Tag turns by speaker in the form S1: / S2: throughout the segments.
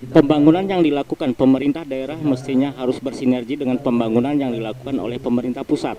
S1: Pembangunan yang dilakukan pemerintah daerah mestinya harus bersinergi dengan pembangunan yang dilakukan oleh pemerintah pusat.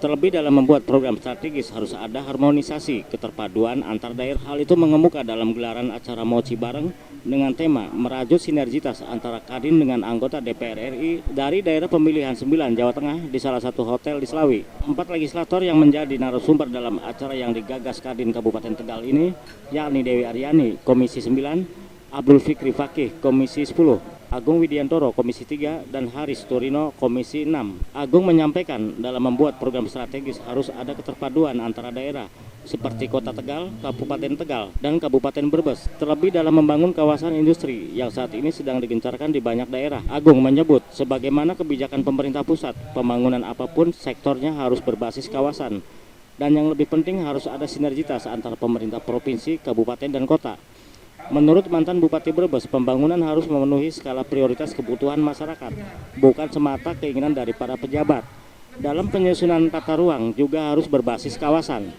S1: Terlebih dalam membuat program strategis harus ada harmonisasi, keterpaduan antar daerah. Hal itu mengemuka dalam gelaran acara Moci Bareng dengan tema merajut sinergitas antara Kadin dengan anggota DPR RI dari daerah pemilihan 9 Jawa Tengah di salah satu hotel di Slawi. 4 legislator yang menjadi narasumber dalam acara yang digagas Kadin Kabupaten Tegal ini, yakni Dewi Aryani, Komisi 9, Abdul Fikri Fakih, Komisi 10, Agung Widiantoro, Komisi 3, dan Haris Turino, Komisi 6. Agung menyampaikan dalam membuat program strategis harus ada keterpaduan antara daerah, seperti Kota Tegal, Kabupaten Tegal, dan Kabupaten Brebes. Terlebih dalam membangun kawasan industri yang saat ini sedang digencarkan di banyak daerah. Agung menyebut, sebagaimana kebijakan pemerintah pusat, pembangunan apapun sektornya harus berbasis kawasan. Dan yang lebih penting harus ada sinergitas antara pemerintah provinsi, kabupaten, dan kota. Menurut mantan Bupati Brebes, pembangunan harus memenuhi skala prioritas kebutuhan masyarakat, bukan semata keinginan dari para pejabat. Dalam penyusunan tata ruang juga harus berbasis kawasan.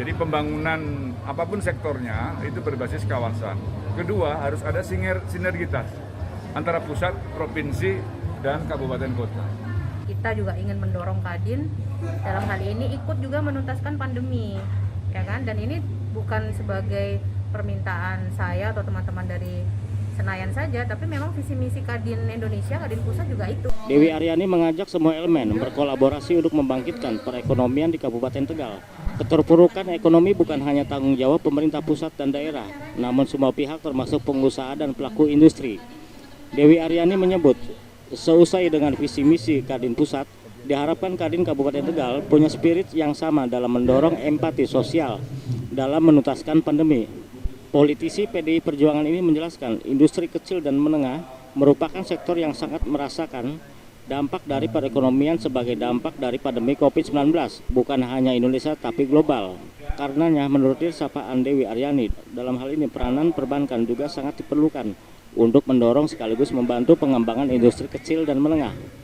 S2: Jadi pembangunan apapun sektornya itu berbasis kawasan. Kedua, harus ada sinergitas antara pusat, provinsi, dan kabupaten kota.
S3: Kita juga ingin mendorong Kadin dalam hal ini ikut juga menuntaskan pandemi, ya kan? Dan ini bukan sebagai permintaan saya atau teman-teman dari Senayan saja, tapi memang visi misi Kadin Indonesia, Kadin Pusat juga itu.
S1: Dewi Aryani mengajak semua elemen berkolaborasi untuk membangkitkan perekonomian di Kabupaten Tegal. Keterpurukan ekonomi bukan hanya tanggung jawab pemerintah pusat dan daerah, namun semua pihak termasuk pengusaha dan pelaku industri. Dewi Aryani menyebut, seusai dengan visi misi Kadin Pusat, diharapkan Kadin Kabupaten Tegal punya spirit yang sama dalam mendorong empati sosial dalam menuntaskan pandemi. Politisi PDI Perjuangan ini menjelaskan industri kecil dan menengah merupakan sektor yang sangat merasakan dampak dari perekonomian sebagai dampak dari pandemi COVID-19, bukan hanya Indonesia tapi global. Karenanya menurut sapaan Dewi Aryani, dalam hal ini peranan perbankan juga sangat diperlukan untuk mendorong sekaligus membantu pengembangan industri kecil dan menengah.